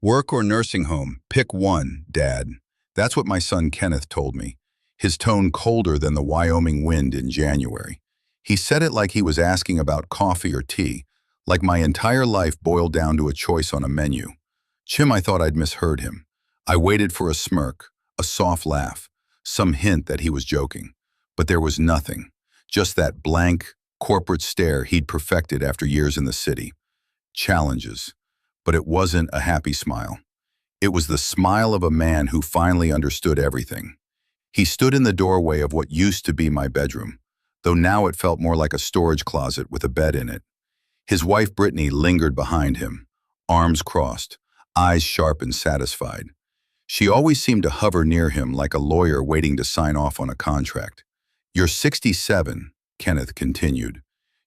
Work or nursing home, pick one, Dad. That's what my son Kenneth told me, his tone colder than the Wyoming wind in January. He said it like he was asking about coffee or tea, like my entire life boiled down to a choice on a menu. I thought I'd misheard him. I waited for a smirk, a soft laugh, some hint that he was joking. But there was nothing, just that blank, corporate stare he'd perfected after years in the city. Challenges. But it wasn't a happy smile. It was the smile of a man who finally understood everything. He stood in the doorway of what used to be my bedroom, though now it felt more like a storage closet with a bed in it. His wife Brittany lingered behind him, arms crossed, eyes sharp and satisfied. She always seemed to hover near him like a lawyer waiting to sign off on a contract. "You're 67, Kenneth continued.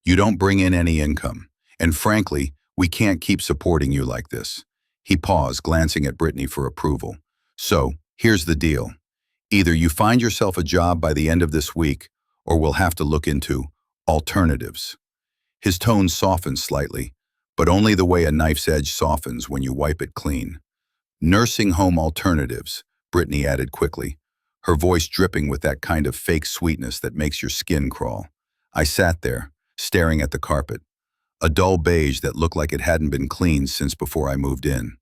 "You don't bring in any income, and frankly, we can't keep supporting you like this." He paused, glancing at Brittany for approval. "So, here's the deal. Either you find yourself a job by the end of this week, or we'll have to look into alternatives." His tone softened slightly, but only the way a knife's edge softens when you wipe it clean. "Nursing home alternatives," Brittany added quickly, her voice dripping with that kind of fake sweetness that makes your skin crawl. I sat there, staring at the carpet, a dull beige that looked like it hadn't been cleaned since before I moved in.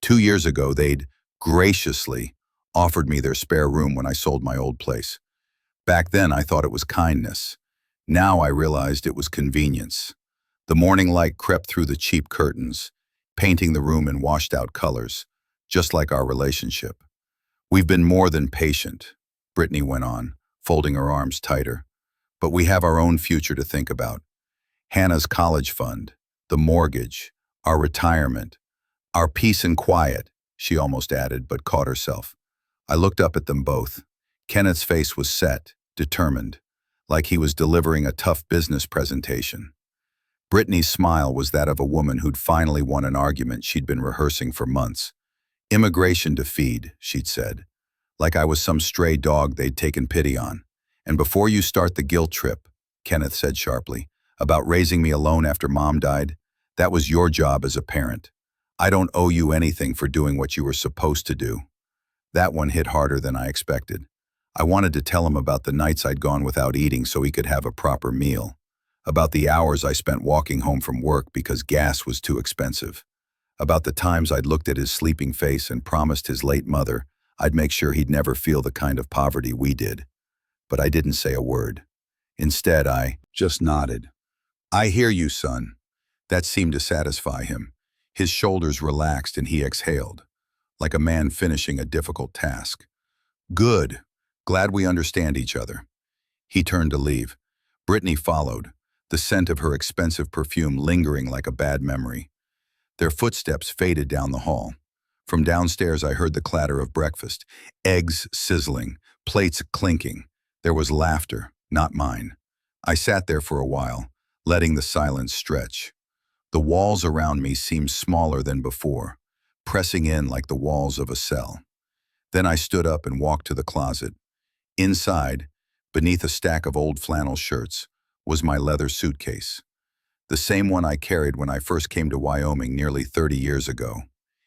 2 years ago, they'd graciously offered me their spare room when I sold my old place. Back then, I thought it was kindness. Now I realized it was convenience. The morning light crept through the cheap curtains, painting the room in washed-out colors, just like our relationship. "We've been more than patient," Brittany went on, folding her arms tighter. "But we have our own future to think about. Hannah's college fund, the mortgage, our retirement, our peace and quiet," she almost added, but caught herself. I looked up at them both. Kenneth's face was set, determined, like he was delivering a tough business presentation. Brittany's smile was that of a woman who'd finally won an argument she'd been rehearsing for months. "Immigration to feed," she'd said, like I was some stray dog they'd taken pity on. "And before you start the guilt trip," Kenneth said sharply, "about raising me alone after Mom died, that was your job as a parent. I don't owe you anything for doing what you were supposed to do." That one hit harder than I expected. I wanted to tell him about the nights I'd gone without eating so he could have a proper meal, about the hours I spent walking home from work because gas was too expensive, about the times I'd looked at his sleeping face and promised his late mother I'd make sure he'd never feel the kind of poverty we did. But I didn't say a word. Instead, I just nodded. "I hear you, son." That seemed to satisfy him. His shoulders relaxed and he exhaled, like a man finishing a difficult task. "Good. Glad we understand each other." He turned to leave. Brittany followed, the scent of her expensive perfume lingering like a bad memory. Their footsteps faded down the hall. From downstairs I heard the clatter of breakfast, eggs sizzling, plates clinking. There was laughter, not mine. I sat there for a while, letting the silence stretch. The walls around me seemed smaller than before, pressing in like the walls of a cell. Then I stood up and walked to the closet. Inside, beneath a stack of old flannel shirts, was my leather suitcase. The same one I carried when I first came to Wyoming nearly 30 years ago.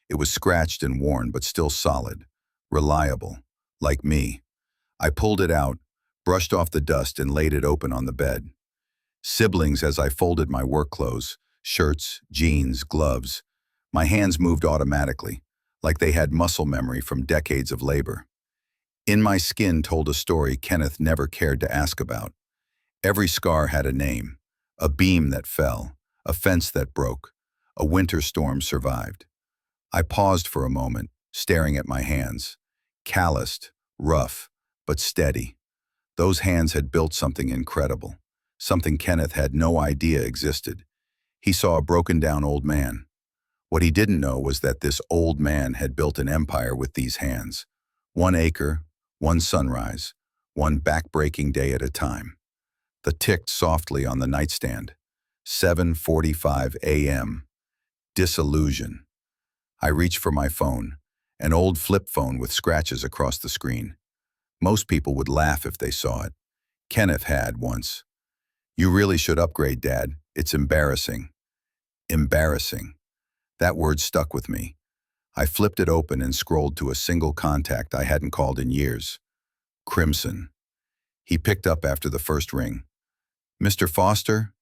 It was scratched and worn, but still solid, reliable, like me. I pulled it out, brushed off the dust and laid it open on the bed. Siblings as I folded my work clothes, shirts, jeans, gloves. My hands moved automatically, like they had muscle memory from decades of labor. In my skin told a story Kenneth never cared to ask about. Every scar had a name, a beam that fell, a fence that broke, a winter storm survived. I paused for a moment, staring at my hands. Calloused, rough, but steady. Those hands had built something incredible, something Kenneth had no idea existed. He saw a broken-down old man. What he didn't know was that this old man had built an empire with these hands. 1 acre, one sunrise, one back-breaking day at a time. The ticked softly on the nightstand. 7:45 a.m. Disillusion. I reached for my phone, an old flip phone with scratches across the screen. Most people would laugh if they saw it. Kenneth had once. "You really should upgrade, Dad. It's embarrassing." Embarrassing. That word stuck with me. I flipped it open and scrolled to a single contact I hadn't called in years. Crimson. He picked up after the first ring. "Mr. Foster?"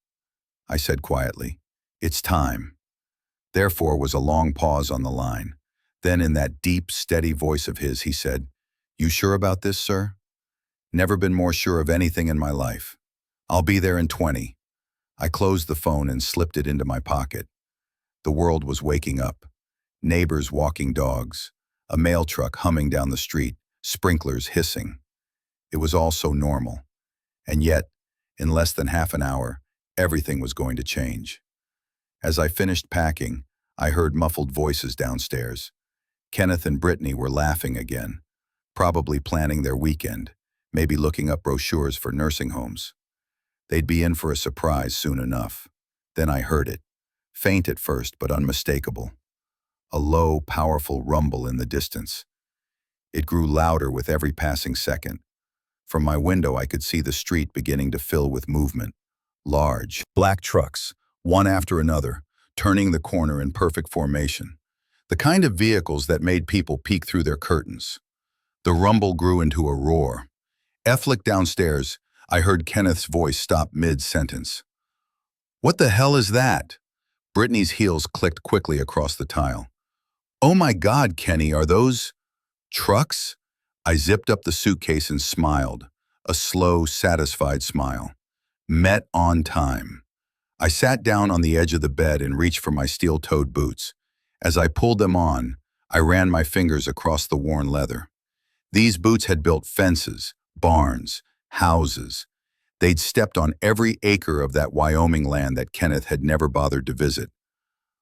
I said quietly. "It's time." Therefore was a long pause on the line. Then in that deep, steady voice of his, he said, "You sure about this, sir?" "Never been more sure of anything in my life." "I'll be there in 20. I closed the phone and slipped it into my pocket. The world was waking up. Neighbors walking dogs, a mail truck humming down the street, sprinklers hissing. It was all so normal. And yet, in less than half an hour, everything was going to change. As I finished packing, I heard muffled voices downstairs. Kenneth and Brittany were laughing again, probably planning their weekend, maybe looking up brochures for nursing homes. They'd be in for a surprise soon enough. Then I heard it, faint at first but unmistakable. A low, powerful rumble in the distance. It grew louder with every passing second. From my window I could see the street beginning to fill with movement. Large, black trucks, one after another, turning the corner in perfect formation. The kind of vehicles that made people peek through their curtains. The rumble grew into a roar. Flick downstairs, I heard Kenneth's voice stop mid-sentence. "What the hell is that?" Brittany's heels clicked quickly across the tile. "Oh my God, Kenny, are those trucks?" I zipped up the suitcase and smiled, a slow, satisfied smile. Met on time. I sat down on the edge of the bed and reached for my steel-toed boots. As I pulled them on, I ran my fingers across the worn leather. These boots had built fences, barns, houses. They'd stepped on every acre of that Wyoming land that Kenneth had never bothered to visit.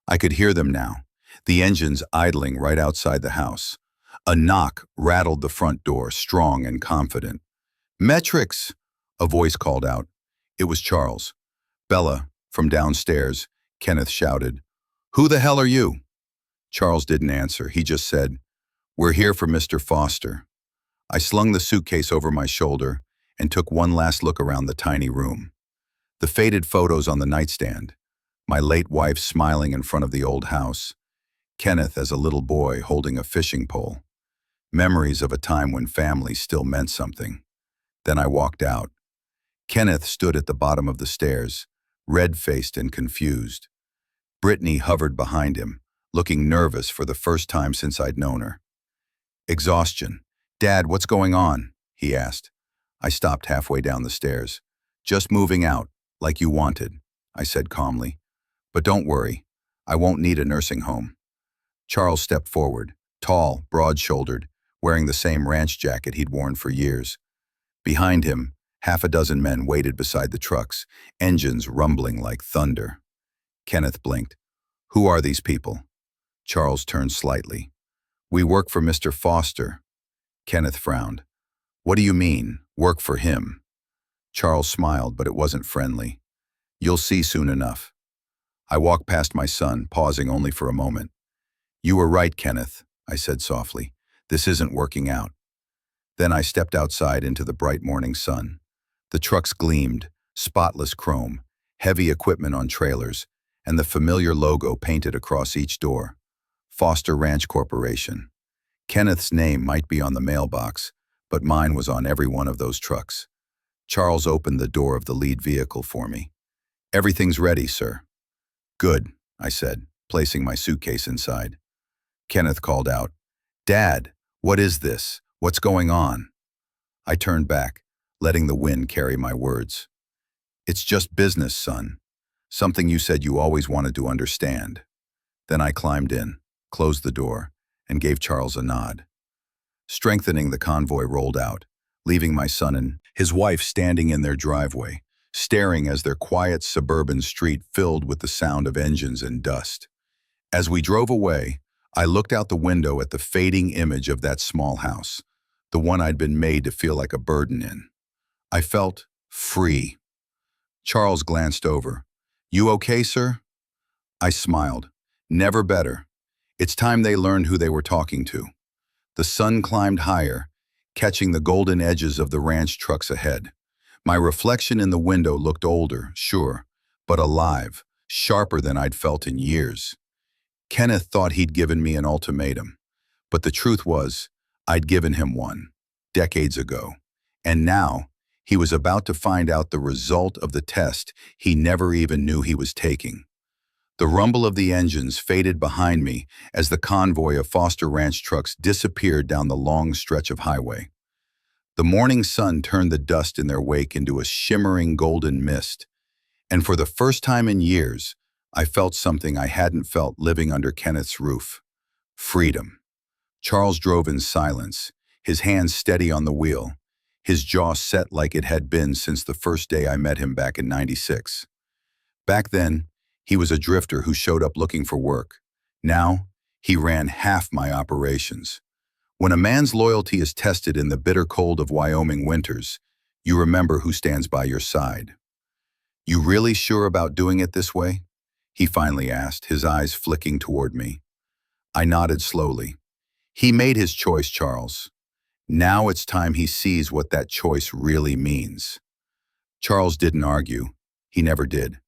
I could hear them now, the engines idling right outside the house. A knock rattled the front door, strong and confident. "Metrics!" a voice called out. It was Charles. "Bella," from downstairs, Kenneth shouted. "Who the hell are you?" Charles didn't answer. He just said, "We're here for Mr. Foster." I slung the suitcase over my shoulder and took one last look around the tiny room. The faded photos on the nightstand, my late wife smiling in front of the old house, Kenneth as a little boy holding a fishing pole. Memories of a time when family still meant something. Then I walked out. Kenneth stood at the bottom of the stairs, red-faced and confused. Brittany hovered behind him, looking nervous for the first time since I'd known her. Exhaustion. "Dad, what's going on?" he asked. I stopped halfway down the stairs. "Just moving out, like you wanted," I said calmly. "But don't worry, I won't need a nursing home." Charles stepped forward, tall, broad-shouldered, wearing the same ranch jacket he'd worn for years. Behind him, half a dozen men waited beside the trucks, engines rumbling like thunder. Kenneth blinked. "Who are these people?" Charles turned slightly. "We work for Mr. Foster." Kenneth frowned. "What do you mean, work for him?" Charles smiled, but it wasn't friendly. "You'll see soon enough." I walked past my son, pausing only for a moment. "You were right, Kenneth," I said softly. "This isn't working out." Then I stepped outside into the bright morning sun. The trucks gleamed, spotless chrome, heavy equipment on trailers, and the familiar logo painted across each door. Foster Ranch Corporation. Kenneth's name might be on the mailbox, but mine was on every one of those trucks. Charles opened the door of the lead vehicle for me. "Everything's ready, sir." "Good," I said, placing my suitcase inside. Kenneth called out, "Dad, what is this? What's going on?" I turned back, letting the wind carry my words. "It's just business, son. Something you said you always wanted to understand." Then I climbed in, closed the door, and gave Charles a nod. Strengthening, the convoy rolled out, leaving my son and his wife standing in their driveway, staring as their quiet suburban street filled with the sound of engines and dust. As we drove away, I looked out the window at the fading image of that small house, the one I'd been made to feel like a burden in. I felt free. Charles glanced over. "You okay, sir?" I smiled. "Never better." It's time they learned who they were talking to. The sun climbed higher, catching the golden edges of the ranch trucks ahead. My reflection in the window looked older, sure, but alive, sharper than I'd felt in years. Kenneth thought he'd given me an ultimatum, but the truth was, I'd given him one, decades ago. And now, he was about to find out the result of the test he never even knew he was taking. The rumble of the engines faded behind me as the convoy of Foster Ranch trucks disappeared down the long stretch of highway. The morning sun turned the dust in their wake into a shimmering golden mist, and for the first time in years, I felt something I hadn't felt living under Kenneth's roof: freedom. Charles drove in silence, his hands steady on the wheel, his jaw set like it had been since the first day I met him back in '96. Back then, he was a drifter who showed up looking for work. Now, he ran half my operations. When a man's loyalty is tested in the bitter cold of Wyoming winters, you remember who stands by your side. "You really sure about doing it this way?" he finally asked, his eyes flicking toward me. I nodded slowly. He made his choice, Charles. Now it's time he sees what that choice really means. Charles didn't argue. He never did.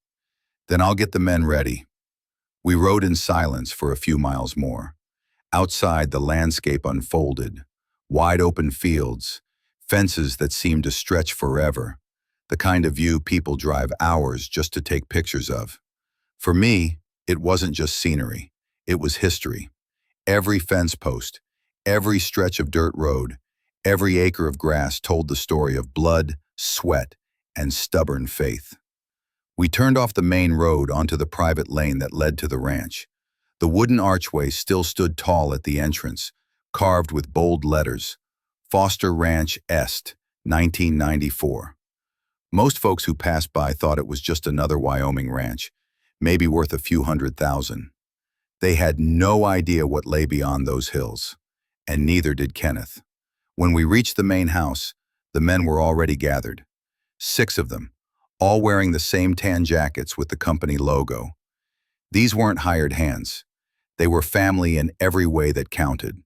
"Then I'll get the men ready." We rode in silence for a few miles more. Outside, the landscape unfolded. Wide open fields, fences that seemed to stretch forever, the kind of view people drive hours just to take pictures of. For me, it wasn't just scenery. It was history. Every fence post, every stretch of dirt road, every acre of grass told the story of blood, sweat, and stubborn faith. We turned off the main road onto the private lane that led to the ranch. The wooden archway still stood tall at the entrance, carved with bold letters: Foster Ranch Est, 1994. Most folks who passed by thought it was just another Wyoming ranch, maybe worth a few $100,000. They had no idea what lay beyond those hills, and neither did Kenneth. When we reached the main house, the men were already gathered. 6 of them, all wearing the same tan jackets with the company logo. These weren't hired hands. They were family in every way that counted.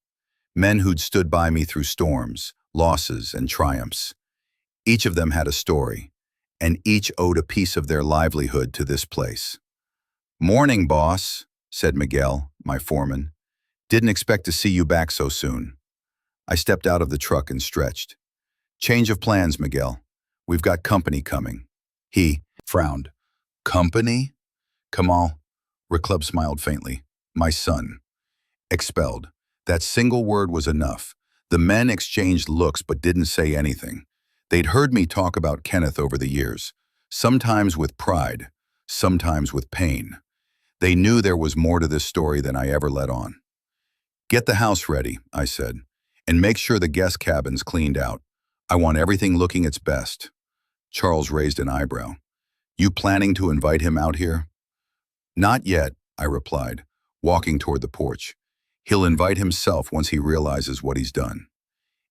Men who'd stood by me through storms, losses, and triumphs. Each of them had a story, and each owed a piece of their livelihood to this place. "Morning, boss," said Miguel, my foreman. "Didn't expect to see you back so soon." I stepped out of the truck and stretched. "Change of plans, Miguel. We've got company coming." He frowned. "Company?" "Kamal," Reclub smiled faintly. "My son." Expelled. That single word was enough. The men exchanged looks but didn't say anything. They'd heard me talk about Kenneth over the years, sometimes with pride, sometimes with pain. They knew there was more to this story than I ever let on. "Get the house ready," I said, "and make sure the guest cabin's cleaned out. I want everything looking its best." Charles raised an eyebrow. "You planning to invite him out here?" "Not yet," I replied, walking toward the porch. "He'll invite himself once he realizes what he's done."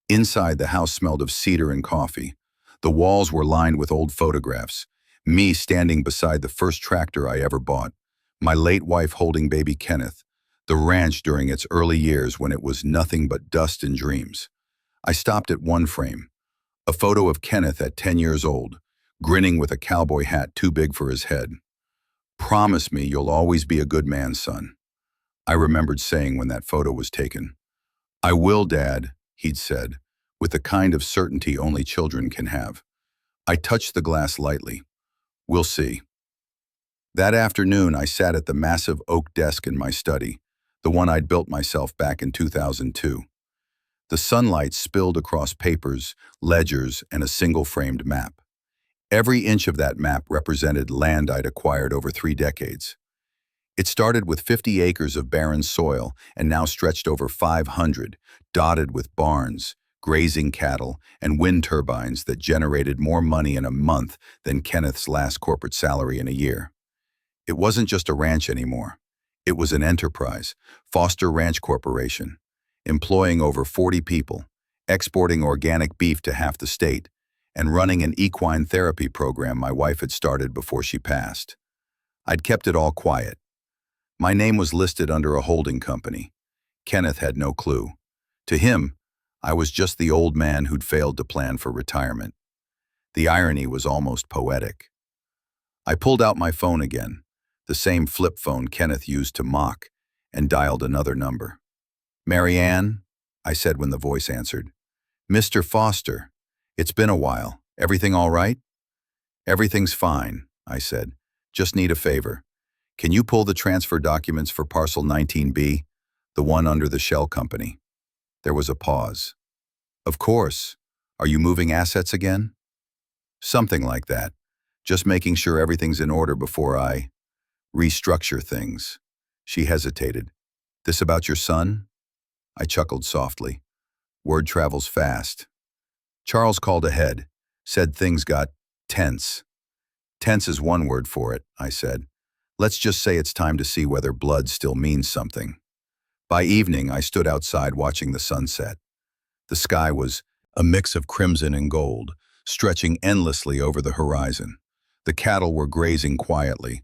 Inside, the house smelled of cedar and coffee. The walls were lined with old photographs. Me standing beside the first tractor I ever bought. My late wife holding baby Kenneth. The ranch during its early years when it was nothing but dust and dreams. I stopped at one frame. A photo of Kenneth at 10 years old, grinning with a cowboy hat too big for his head. "Promise me you'll always be a good man, son," I remembered saying when that photo was taken. "I will, Dad," he'd said, with the kind of certainty only children can have. I touched the glass lightly. "We'll see." That afternoon, I sat at the massive oak desk in my study, the one I'd built myself back in 2002. The sunlight spilled across papers, ledgers, and a single-framed map. Every inch of that map represented land I'd acquired over 3 decades. It started with 50 acres of barren soil and now stretched over 500, dotted with barns, grazing cattle, and wind turbines that generated more money in a month than Kenneth's last corporate salary in a year. It wasn't just a ranch anymore. It was an enterprise, Foster Ranch Corporation, employing over 40 people, exporting organic beef to half the state, and running an equine therapy program my wife had started before she passed. I'd kept it all quiet. My name was listed under a holding company. Kenneth had no clue. To him, I was just the old man who'd failed to plan for retirement. The irony was almost poetic. I pulled out my phone again, the same flip phone Kenneth used to mock, and dialed another number. "Marianne?" I said when the voice answered. "Mr. Foster, it's been a while. Everything all right?" "Everything's fine," I said. "Just need a favor. Can you pull the transfer documents for parcel 19B, the one under the shell company?" There was a pause. "Of course. Are you moving assets again?" "Something like that. Just making sure everything's in order before I restructure things." She hesitated. "This about your son?" I chuckled softly. Word travels fast. Charles called ahead, said things got tense. "Tense is one word for it," I said. "Let's just say it's time to see whether blood still means something." By evening, I stood outside watching the sunset. The sky was a mix of crimson and gold, stretching endlessly over the horizon. The cattle were grazing quietly.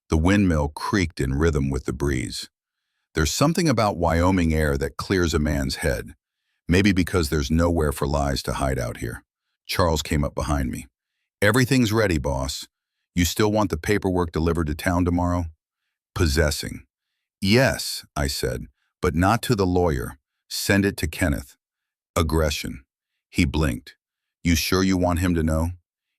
The windmill creaked in rhythm with the breeze. There's something about Wyoming air that clears a man's head. Maybe because there's nowhere for lies to hide out here. Charles came up behind me. "Everything's ready, boss. You still want the paperwork delivered to town tomorrow?" Possessing. "Yes," I said, "but not to the lawyer. Send it to Kenneth." Aggression. He blinked. "You sure you want him to know?"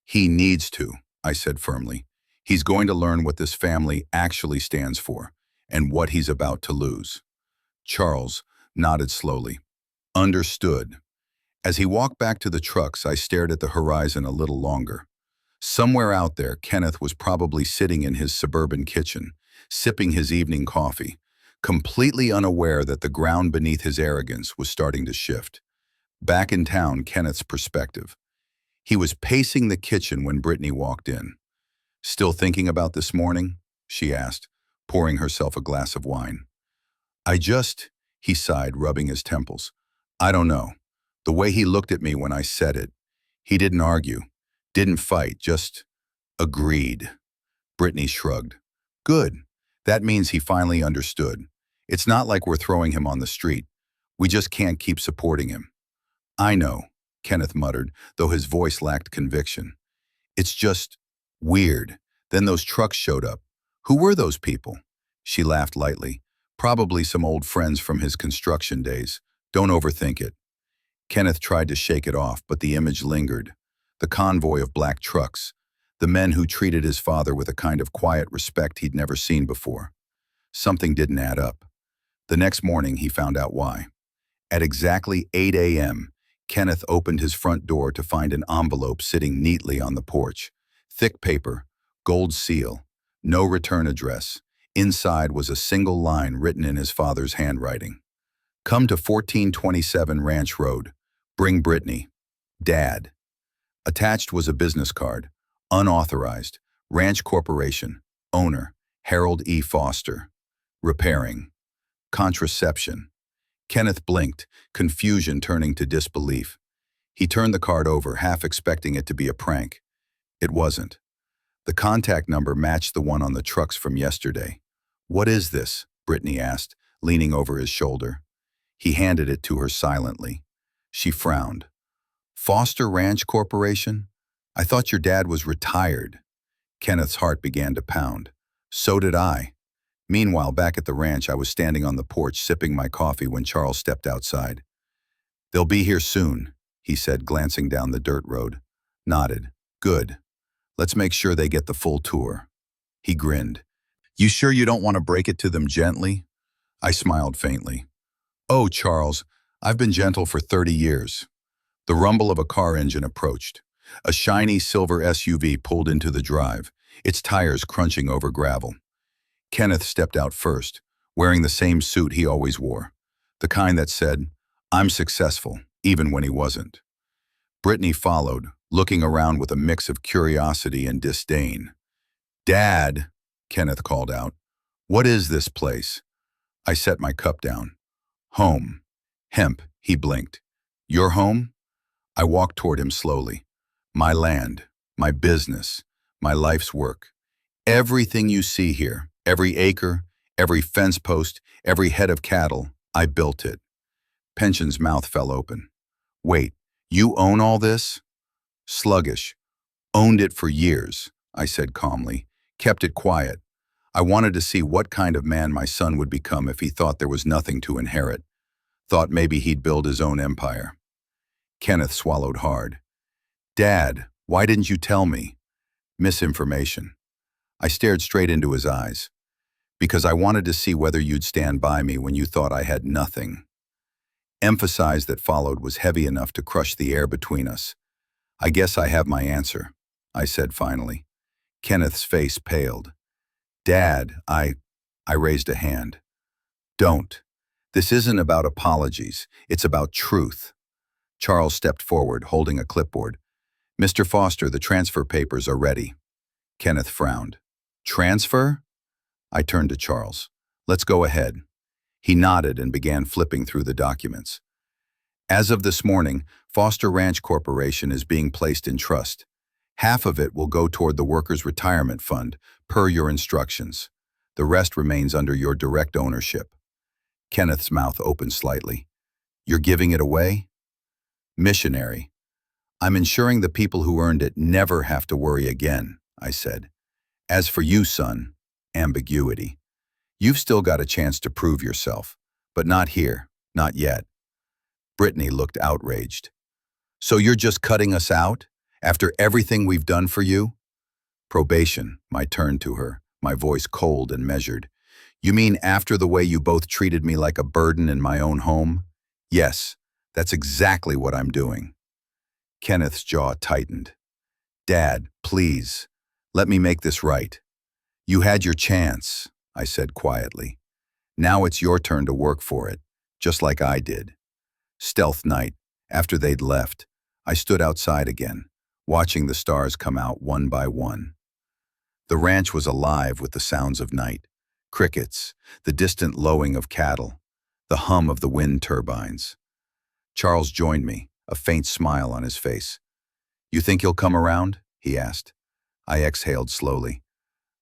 "He needs to," I said firmly. "He's going to learn what this family actually stands for, and what he's about to lose." Charles nodded slowly. "Understood." As he walked back to the trucks, I stared at the horizon a little longer. Somewhere out there, Kenneth was probably sitting in his suburban kitchen, sipping his evening coffee, completely unaware that the ground beneath his arrogance was starting to shift. Back in town, Kenneth's perspective. He was pacing the kitchen when Brittany walked in. "Still thinking about this morning?" she asked, pouring herself a glass of wine. He sighed, rubbing his temples. "I don't know. The way he looked at me when I said it. He didn't argue, didn't fight, just agreed." Brittany shrugged. "Good. That means he finally understood. It's not like we're throwing him on the street. We just can't keep supporting him." "I know," Kenneth muttered, though his voice lacked conviction. "It's just weird. Then those trucks showed up. Who were those people?" She laughed lightly. "Probably some old friends from his construction days. Don't overthink it." Kenneth tried to shake it off, but the image lingered. The convoy of black trucks. The men who treated his father with a kind of quiet respect he'd never seen before. Something didn't add up. The next morning, he found out why. At exactly 8 a.m., Kenneth opened his front door to find an envelope sitting neatly on the porch. Thick paper, gold seal, no return address. Inside was a single line written in his father's handwriting. "Come to 1427 Ranch Road. Bring Brittany. Dad." Attached was a business card. Unauthorized. Ranch Corporation. Owner. Harold E. Foster. Repairing. Contraception. Kenneth blinked, confusion turning to disbelief. He turned the card over, half expecting it to be a prank. It wasn't. The contact number matched the one on the trucks from yesterday. "What is this?" Brittany asked, leaning over his shoulder. He handed it to her silently. She frowned. "Foster Ranch Corporation? I thought your dad was retired." Kenneth's heart began to pound. So did I. Meanwhile, back at the ranch, I was standing on the porch sipping my coffee when Charles stepped outside. "They'll be here soon," he said, glancing down the dirt road. Nodded. "Good. Let's make sure they get the full tour." He grinned. "You sure you don't want to break it to them gently?" I smiled faintly. "Oh, Charles, I've been gentle for 30 years. The rumble of a car engine approached. A shiny silver SUV pulled into the drive, its tires crunching over gravel. Kenneth stepped out first, wearing the same suit he always wore, the kind that said, "I'm successful," even when he wasn't. Brittany followed, looking around with a mix of curiosity and disdain. "Dad," Kenneth called out, "what is this place?" I set my cup down. "Home. Hemp," he blinked. "Your home?" I walked toward him slowly. "My land, my business, my life's work. Everything you see here, every acre, every fence post, every head of cattle, I built it." Pension's mouth fell open. "Wait, you own all this?" Sluggish. "Owned it for years," I said calmly. "Kept it quiet. I wanted to see what kind of man my son would become if he thought there was nothing to inherit, thought maybe he'd build his own empire. Kenneth swallowed hard. Dad, why didn't you tell me? Misinformation. I stared straight into his eyes. Because I wanted to see whether you'd stand by me when you thought I had nothing. Emphasis that followed was heavy enough to crush the air between us. I guess I have my answer, I said finally. Kenneth's face paled. Dad, I raised a hand. Don't. This isn't about apologies. It's about truth. Charles stepped forward, holding a clipboard. Mr. Foster, the transfer papers are ready. Kenneth frowned. Transfer? I turned to Charles. Let's go ahead. He nodded and began flipping through the documents. As of this morning, Foster Ranch Corporation is being placed in trust. Half of it will go toward the Workers' Retirement Fund, per your instructions. The rest remains under your direct ownership. Kenneth's mouth opened slightly. You're giving it away? Missionary. I'm ensuring the people who earned it never have to worry again, I said. As for you, son, ambiguity. You've still got a chance to prove yourself, but not here, not yet. Brittany looked outraged. So you're just cutting us out, after everything we've done for you? Probation, I turned to her, my voice cold and measured. You mean after the way you both treated me like a burden in my own home? Yes, that's exactly what I'm doing. Kenneth's jaw tightened. Dad, please, let me make this right. You had your chance, I said quietly. Now it's your turn to work for it, just like I did. Stealth night, after they'd left, I stood outside again, watching the stars come out one by one. The ranch was alive with the sounds of night. Crickets, the distant lowing of cattle, the hum of the wind turbines. Charles joined me, a faint smile on his face. You think he'll come around? He asked. I exhaled slowly.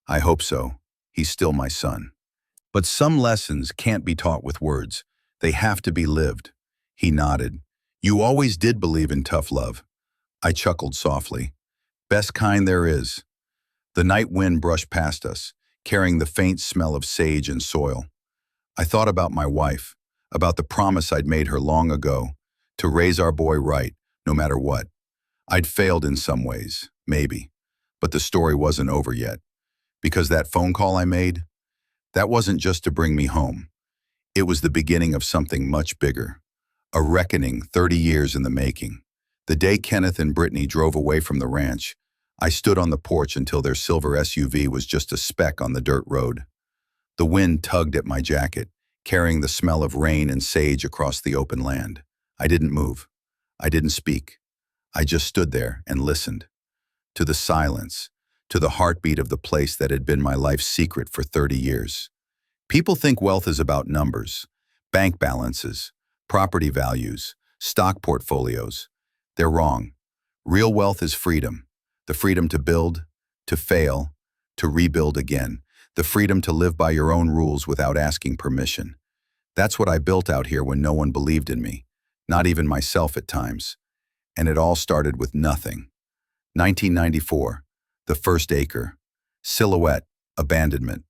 I hope so. He's still my son. But some lessons can't be taught with words. They have to be lived. He nodded. You always did believe in tough love. I chuckled softly. Best kind there is. The night wind brushed past us, carrying the faint smell of sage and soil. I thought about my wife, about the promise I'd made her long ago, to raise our boy right, no matter what. I'd failed in some ways, maybe, but the story wasn't over yet. Because that phone call I made, that wasn't just to bring me home. It was the beginning of something much bigger. A reckoning 30 years in the making. The day Kenneth and Brittany drove away from the ranch, I stood on the porch until their silver SUV was just a speck on the dirt road. The wind tugged at my jacket, carrying the smell of rain and sage across the open land. I didn't move. I didn't speak. I just stood there and listened. To the silence, to the heartbeat of the place that had been my life's secret for 30 years. People think wealth is about numbers, bank balances, property values, stock portfolios. They're wrong. Real wealth is freedom. The freedom to build, to fail, to rebuild again. The freedom to live by your own rules without asking permission. That's what I built out here when no one believed in me, not even myself at times. And it all started with nothing. 1994, the first acre. Silhouette, abandonment.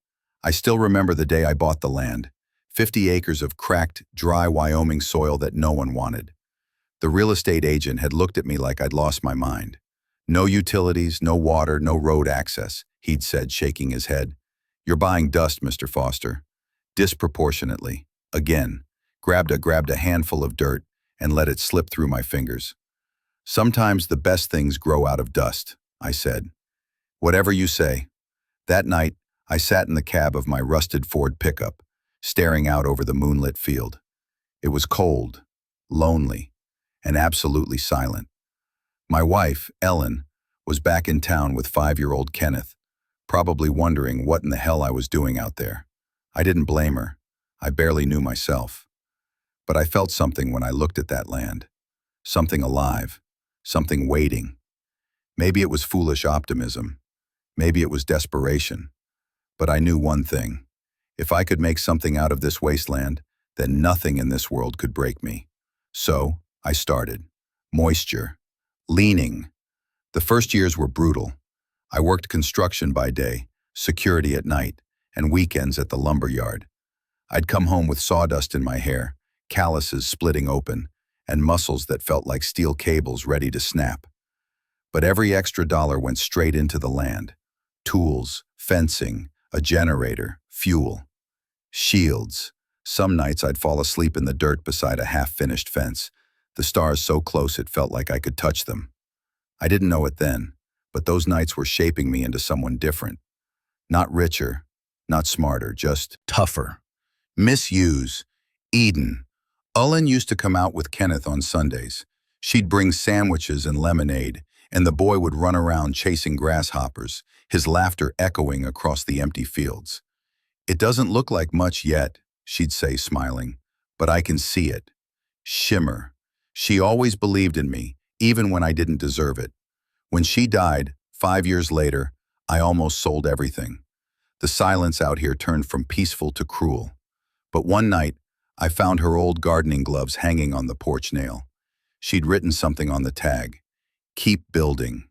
I still remember the day I bought the land. 50 acres of cracked, dry Wyoming soil that no one wanted. The real estate agent had looked at me like I'd lost my mind. No utilities, no water, no road access, he'd said, shaking his head. You're buying dust, Mr. Foster. Disproportionately. Again. Grabbed a handful of dirt and let it slip through my fingers. Sometimes the best things grow out of dust, I said. Whatever you say. That night, I sat in the cab of my rusted Ford pickup, staring out over the moonlit field. It was cold, lonely, and absolutely silent. My wife, Ellen, was back in town with 5-year-old Kenneth, probably wondering what in the hell I was doing out there. I didn't blame her. I barely knew myself. But I felt something when I looked at that land. Something alive. Something waiting. Maybe it was foolish optimism. Maybe it was desperation. But I knew one thing. If I could make something out of this wasteland, then nothing in this world could break me. So, I started. Moisture. Leaning. The first years were brutal. I worked construction by day, security at night, and weekends at the lumber yard. I'd come home with sawdust in my hair, calluses splitting open, and muscles that felt like steel cables ready to snap. But every extra dollar went straight into the land. Tools, fencing, a generator, fuel, shields. Some nights I'd fall asleep in the dirt beside a half-finished fence, the stars so close it felt like I could touch them. I didn't know it then, but those nights were shaping me into someone different. Not richer, not smarter, just tougher. Miss Hughes, Eden. Ullen used to come out with Kenneth on Sundays. She'd bring sandwiches and lemonade, and the boy would run around chasing grasshoppers, his laughter echoing across the empty fields. "It doesn't look like much yet," she'd say, smiling, "but I can see it. Shimmer." She always believed in me, even when I didn't deserve it. When she died, 5 years later, I almost sold everything. The silence out here turned from peaceful to cruel. But one night, I found her old gardening gloves hanging on the porch nail. She'd written something on the tag. "Keep building.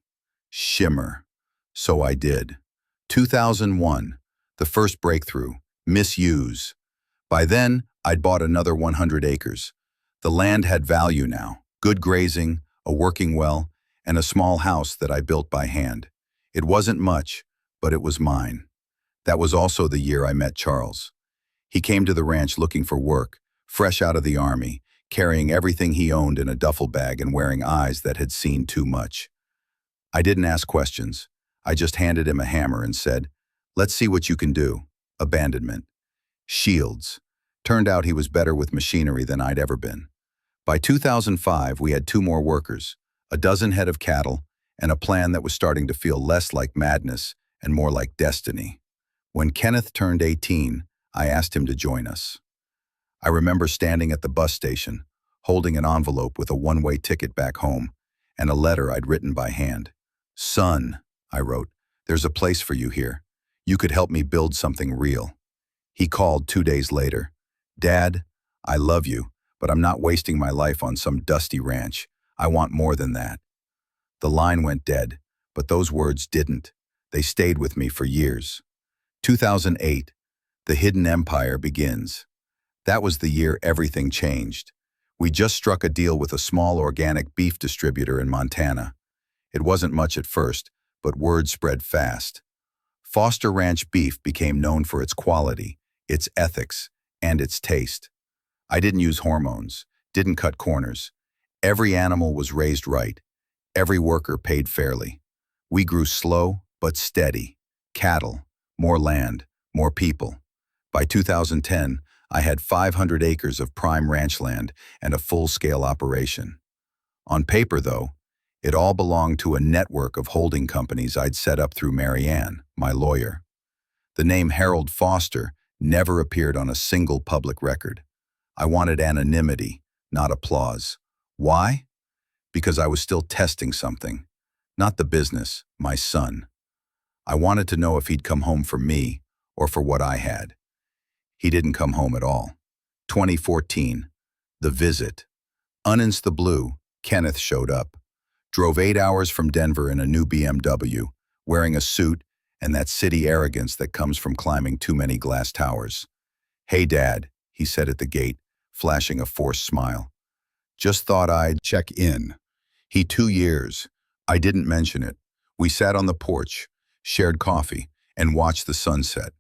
Shimmer." So I did. 2001, the first breakthrough, Miss Hughes. By then, I'd bought another 100 acres. The land had value now, good grazing, a working well, and a small house that I built by hand. It wasn't much, but it was mine. That was also the year I met Charles. He came to the ranch looking for work, fresh out of the army, carrying everything he owned in a duffel bag and wearing eyes that had seen too much. I didn't ask questions. I just handed him a hammer and said, "Let's see what you can do." Abandonment. Shields. Turned out he was better with machinery than I'd ever been. By 2005, we had 2 more workers, a dozen head of cattle, and a plan that was starting to feel less like madness and more like destiny. When Kenneth turned 18, I asked him to join us. I remember standing at the bus station, holding an envelope with a one-way ticket back home and a letter I'd written by hand. "Son," I wrote, "there's a place for you here. You could help me build something real." He called 2 days later. "Dad, I love you, but I'm not wasting my life on some dusty ranch. I want more than that." The line went dead, but those words didn't. They stayed with me for years. 2008, the hidden empire begins. That was the year everything changed. We just struck a deal with a small organic beef distributor in Montana. It wasn't much at first, but word spread fast. Foster Ranch beef became known for its quality, its ethics, and its taste. I didn't use hormones, didn't cut corners. Every animal was raised right. Every worker paid fairly. We grew slow but steady. Cattle, more land, more people. By 2010, I had 500 acres of prime ranch land and a full-scale operation. On paper, though, it all belonged to a network of holding companies I'd set up through Marianne, my lawyer. The name Harold Foster never appeared on a single public record. I wanted anonymity, not applause. Why? Because I was still testing something. Not the business, my son. I wanted to know if he'd come home for me or for what I had. He didn't come home at all. 2014, the visit. Uninst the blue, Kenneth showed up. Drove 8 hours from Denver in a new BMW, wearing a suit and that city arrogance that comes from climbing too many glass towers. "Hey, Dad," he said at the gate, flashing a forced smile. "Just thought I'd check in." 2 years. I didn't mention it. We sat on the porch, shared coffee, and watched the sunset.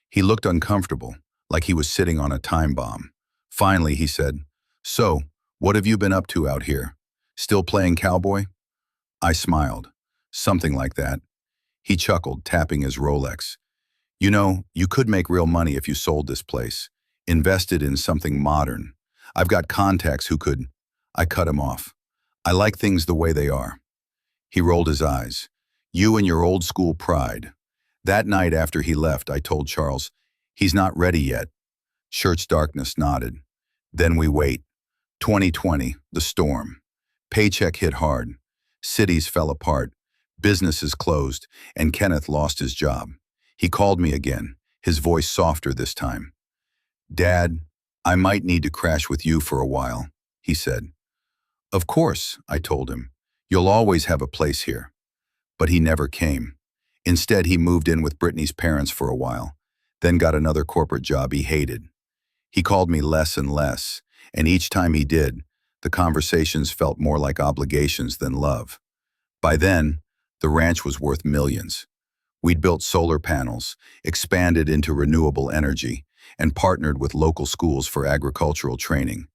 He looked uncomfortable, like he was sitting on a time bomb. Finally, he said, "So, what have you been up to out here? Still playing cowboy?" I smiled. "Something like that." He chuckled, tapping his Rolex. "You know, you could make real money if you sold this place. Invested in something modern. I've got contacts who could—" I cut him off. "I like things the way they are." He rolled his eyes. "You and your old school pride." That night after he left, I told Charles, "He's not ready yet." Church darkness nodded. Then we wait. 2020, the storm. Paycheck hit hard. Cities fell apart. Businesses closed, and Kenneth lost his job. He called me again, his voice softer this time. "Dad, I might need to crash with you for a while," he said. "Of course," I told him. "You'll always have a place here." But he never came. Instead, he moved in with Brittany's parents for a while. then got another corporate job he hated. He called me less and less, and each time he did, the conversations felt more like obligations than love. By then, the ranch was worth millions. We'd built solar panels, expanded into renewable energy, and partnered with local schools for agricultural training.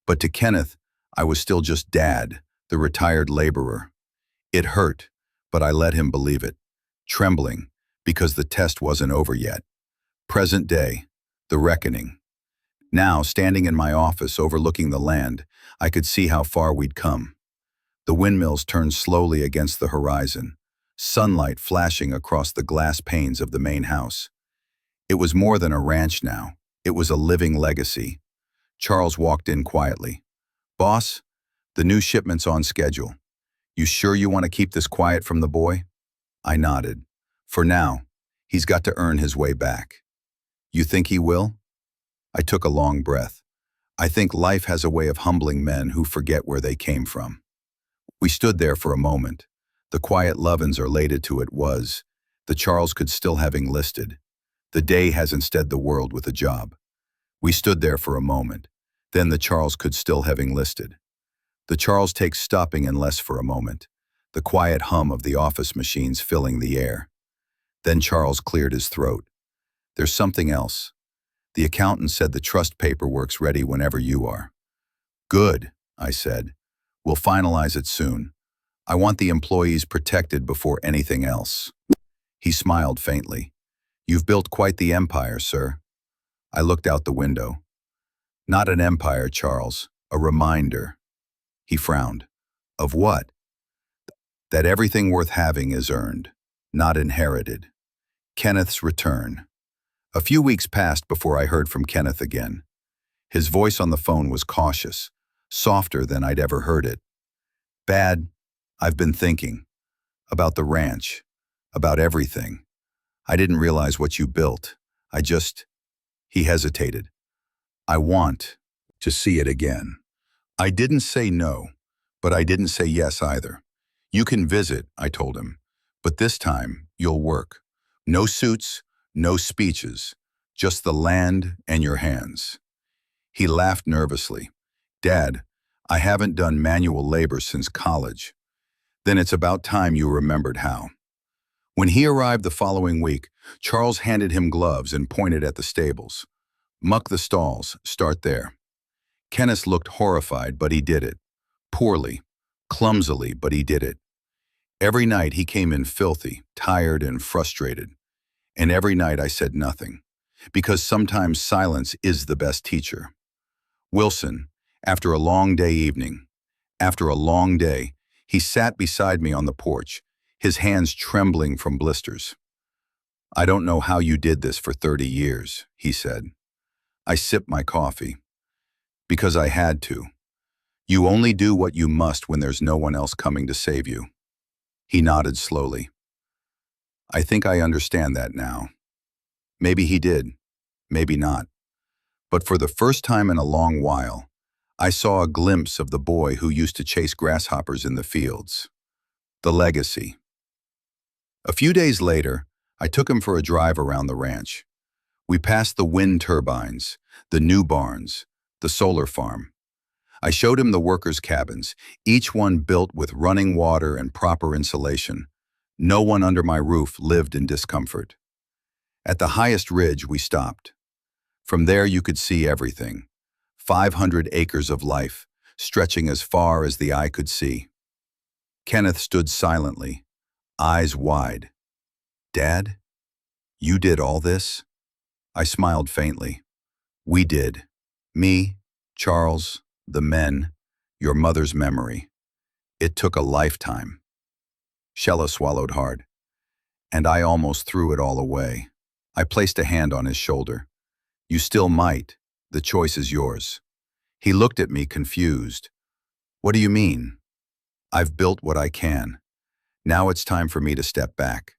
But to Kenneth, I was still just Dad, the retired laborer. It hurt, but I let him believe it, trembling, because the test wasn't over yet. Present day, the reckoning. Now, standing in my office overlooking the land, I could see how far we'd come. The windmills turned slowly against the horizon, sunlight flashing across the glass panes of the main house. It was more than a ranch now. It was a living legacy. Charles walked in quietly. "Boss, the new shipment's on schedule. You sure you want to keep this quiet from the boy?" I nodded. "For now, he's got to earn his way back." "You think he will?" I took a long breath. I think life has a way of humbling men who forget where they came from. We stood there for a moment. The quiet Lovins related to it was, the Charles could still have enlisted. The day has instead the world with a job. We stood there for a moment. Then the Charles could still have enlisted. The Charles takes stopping and less for a moment. The quiet hum of the office machines filling the air. Then Charles cleared his throat. "There's something else. The accountant said the trust paperwork's ready whenever you are." "Good," I said. "We'll finalize it soon. I want the employees protected before anything else." He smiled faintly. "You've built quite the empire, sir." I looked out the window. "Not an empire, Charles. A reminder." He frowned. "Of what?" "That everything worth having is earned, not inherited." Kenneth's return. A few weeks passed before I heard from Kenneth again. His voice on the phone was cautious, softer than I'd ever heard it. "Bad, I've been thinking. About the ranch. About everything. I didn't realize what you built. I just—" He hesitated. "I want to see it again." I didn't say no, but I didn't say yes either. "You can visit," I told him, "but this time you'll work. No suits, no speeches, just the land and your hands." He laughed nervously. "Dad, I haven't done manual labor since college." "Then it's about time you remembered how." When he arrived the following week, Charles handed him gloves and pointed at the stables. "Muck the stalls, start there." Kenneth looked horrified, but he did it. Poorly, clumsily, but he did it. Every night he came in filthy, tired, and frustrated. And every night I said nothing, because sometimes silence is the best teacher. Wilson, after a long day evening, after a long day, he sat beside me on the porch, his hands trembling from blisters. "I don't know how you did this for 30 years, he said. I sipped my coffee. "Because I had to. You only do what you must when there's no one else coming to save you." He nodded slowly. "I think I understand that now." Maybe he did, maybe not. But for the first time in a long while, I saw a glimpse of the boy who used to chase grasshoppers in the fields. The legacy. A few days later, I took him for a drive around the ranch. We passed the wind turbines, the new barns, the solar farm. I showed him the workers' cabins, each one built with running water and proper insulation. No one under my roof lived in discomfort. At the highest ridge, we stopped. From there you could see everything. 500 acres of life, stretching as far as the eye could see. Kenneth stood silently, eyes wide. "Dad, you did all this?" I smiled faintly. "We did. Me, Charles, the men, your mother's memory. It took a lifetime." Shella swallowed hard, and I almost threw it all away. I placed a hand on his shoulder. "You still might. The choice is yours." He looked at me confused. "What do you mean?" "I've built what I can. Now it's time for me to step back.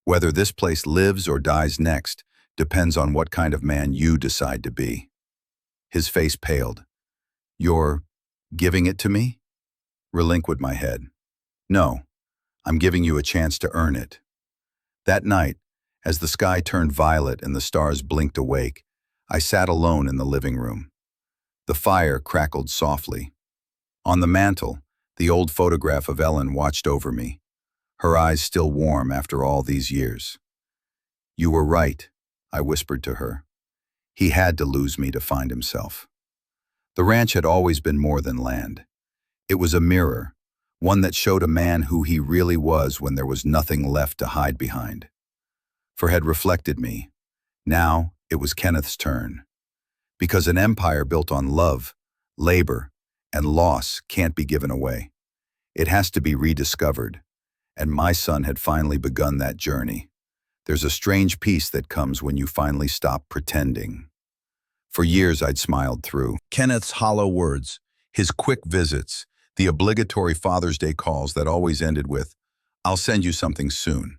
Whether this place lives or dies next depends on what kind of man you decide to be." His face paled. "You're giving it to me?" Relinquished my head. "No, I'm giving you a chance to earn it." That night, As the sky turned violet and the stars blinked awake, I sat alone in the living room. The fire crackled softly. On the mantel, the old photograph of Ellen watched over me, her eyes still warm after all these years. "You were right," I whispered to her. "He had to lose me to find himself." The ranch had always been more than land. It was a mirror, one that showed a man who he really was when there was nothing left to hide behind. For had reflected me. Now it was Kenneth's turn. Because an empire built on love, labor, and loss can't be given away. It has to be rediscovered. And my son had finally begun that journey. There's a strange peace that comes when you finally stop pretending. For years I'd smiled through Kenneth's hollow words, his quick visits, the obligatory Father's Day calls that always ended with, "I'll send you something soon."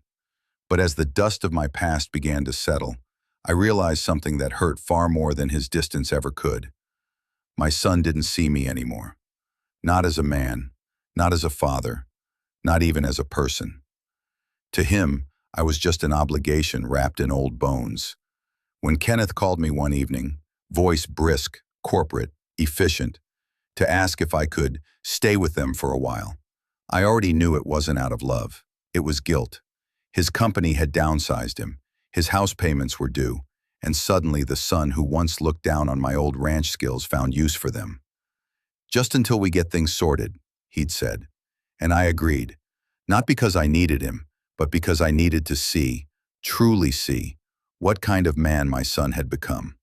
But as the dust of my past began to settle, I realized something that hurt far more than his distance ever could. My son didn't see me anymore. Not as a man, not as a father, not even as a person. To him, I was just an obligation wrapped in old bones. When Kenneth called me one evening, voice brisk, corporate, efficient, to ask if I could stay with them for a while, I already knew it wasn't out of love. It was guilt. His company had downsized him. His house payments were due, and suddenly the son who once looked down on my old ranch skills found use for them. "Just until we get things sorted," he'd said. And I agreed, not because I needed him, but because I needed to see, truly see, what kind of man my son had become.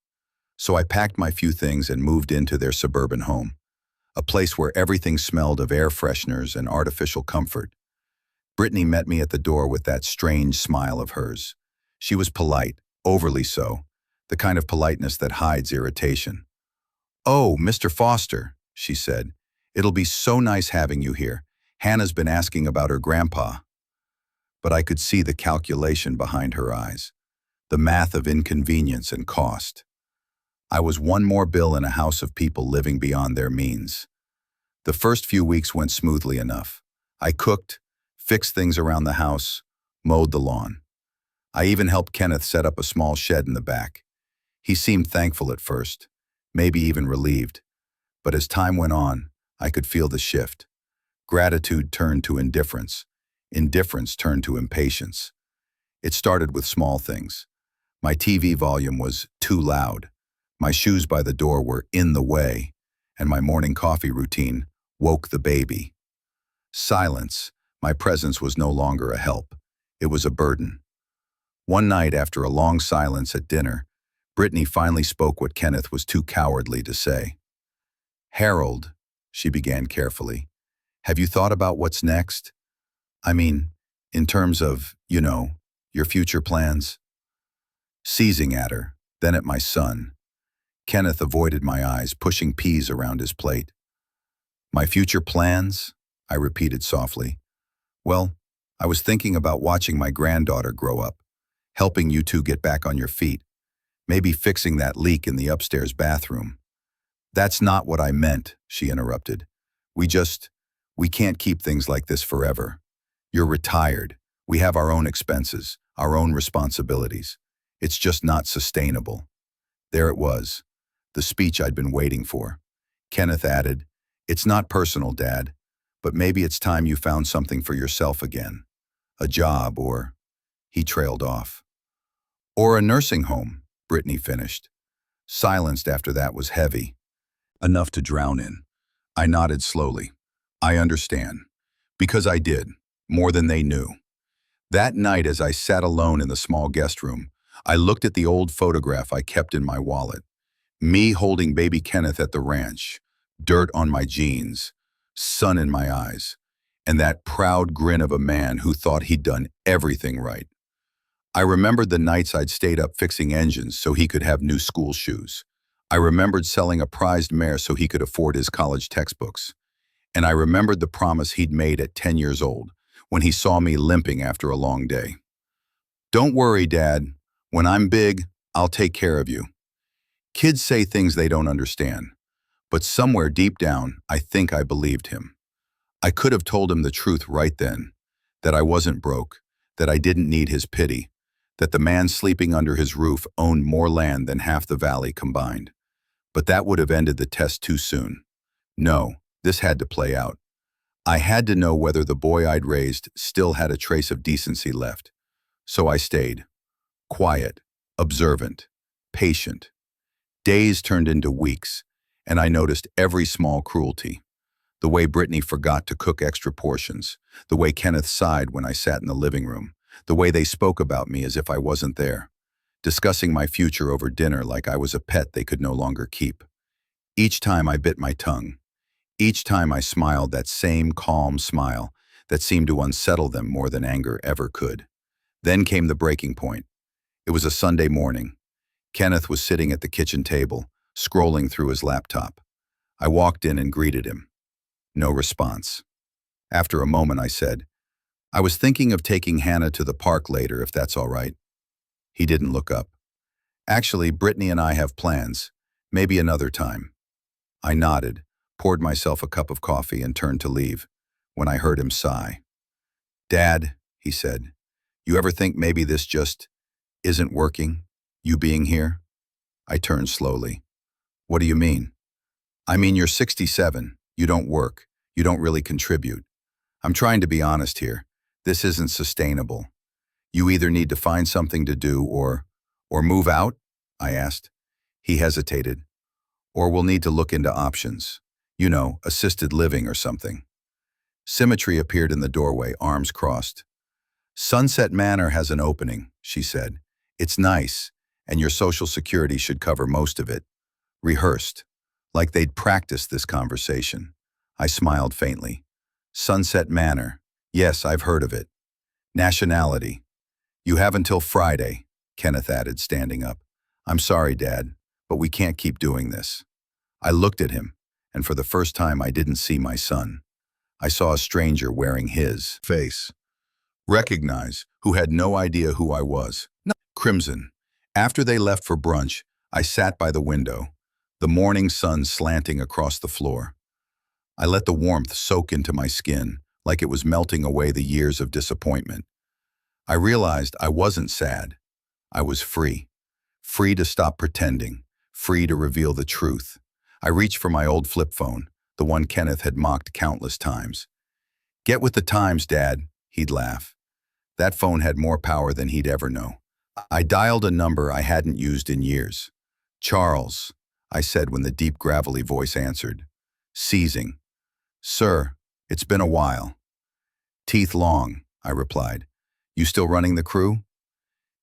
So I packed my few things and moved into their suburban home, a place where everything smelled of air fresheners and artificial comfort. Brittany met me at the door with that strange smile of hers. She was polite, overly so, the kind of politeness that hides irritation. "Oh, Mr. Foster," she said. "It'll be so nice having you here. Hannah's been asking about her grandpa." But I could see the calculation behind her eyes, the math of inconvenience and cost. I was one more bill in a house of people living beyond their means. The first few weeks went smoothly enough. I cooked, fixed things around the house, mowed the lawn. I even helped Kenneth set up a small shed in the back. He seemed thankful at first, maybe even relieved. But as time went on, I could feel the shift. Gratitude turned to indifference. Indifference turned to impatience. It started with small things. My TV volume was too loud. My shoes by the door were in the way, and my morning coffee routine woke the baby. Silence, my presence was no longer a help. It was a burden. One night after a long silence at dinner, Brittany finally spoke what Kenneth was too cowardly to say. "Harold," she began carefully, "have you thought about what's next? I mean, in terms of, your future plans?" Seizing at her, then at my son, Kenneth avoided my eyes, pushing peas around his plate. "My future plans?" I repeated softly. "Well, I was thinking about watching my granddaughter grow up, helping you two get back on your feet, maybe fixing that leak in the upstairs bathroom." "That's not what I meant," she interrupted. We can't keep things like this forever. You're retired. We have our own expenses, our own responsibilities. It's just not sustainable." There it was, the speech I'd been waiting for. Kenneth added, "It's not personal, Dad, but maybe it's time you found something for yourself again. A job or—" He trailed off. "Or a nursing home," Brittany finished. Silence after that was heavy. Enough to drown in. I nodded slowly. "I understand." Because I did, more than they knew. That night as I sat alone in the small guest room, I looked at the old photograph I kept in my wallet. Me holding baby Kenneth at the ranch, dirt on my jeans, sun in my eyes, and that proud grin of a man who thought he'd done everything right. I remembered the nights I'd stayed up fixing engines so he could have new school shoes. I remembered selling a prized mare so he could afford his college textbooks. And I remembered the promise he'd made at 10 years old, when he saw me limping after a long day. "Don't worry, Dad. When I'm big, I'll take care of you." Kids say things they don't understand, but somewhere deep down, I think I believed him. I could have told him the truth right then, that I wasn't broke, that I didn't need his pity, that the man sleeping under his roof owned more land than half the valley combined. But that would have ended the test too soon. No, this had to play out. I had to know whether the boy I'd raised still had a trace of decency left. So I stayed. Quiet, observant, patient. Days turned into weeks, and I noticed every small cruelty. The way Brittany forgot to cook extra portions, the way Kenneth sighed when I sat in the living room, the way they spoke about me as if I wasn't there, discussing my future over dinner like I was a pet they could no longer keep. Each time I bit my tongue, each time I smiled that same calm smile that seemed to unsettle them more than anger ever could. Then came the breaking point. It was a Sunday morning. Kenneth was sitting at the kitchen table, scrolling through his laptop. I walked in and greeted him. No response. After a moment, I said, "I was thinking of taking Hannah to the park later, if that's all right." He didn't look up. "Actually, Brittany and I have plans. Maybe another time." I nodded, poured myself a cup of coffee, and turned to leave, when I heard him sigh. "Dad," he said, "you ever think maybe this just isn't working, you being here?" I turned slowly. "What do you mean?" "I mean, you're 67. You don't work. You don't really contribute. I'm trying to be honest here. This isn't sustainable. You either need to find something to do or move out?" I asked. He hesitated. "Or we'll need to look into options. You know, assisted living or something." Symmetry appeared in the doorway, arms crossed. "Sunset Manor has an opening," she said. "It's nice, and your Social Security should cover most of it." Rehearsed, like they'd practiced this conversation. I smiled faintly. "Sunset Manor. Yes, I've heard of it. Nationality." "You have until Friday," Kenneth added, standing up. "I'm sorry, Dad, but we can't keep doing this." I looked at him, and for the first time I didn't see my son. I saw a stranger wearing his face. Recognize, who had no idea who I was. Crimson. After they left for brunch, I sat by the window, the morning sun slanting across the floor. I let the warmth soak into my skin, like it was melting away the years of disappointment. I realized I wasn't sad. I was free. Free to stop pretending. Free to reveal the truth. I reached for my old flip phone, the one Kenneth had mocked countless times. "Get with the times, Dad," he'd laugh. That phone had more power than he'd ever know. I dialed a number I hadn't used in years. "Charles," I said when the deep, gravelly voice answered. Seizing. "Sir, it's been a while." "Teeth long," I replied. "You still running the crew?"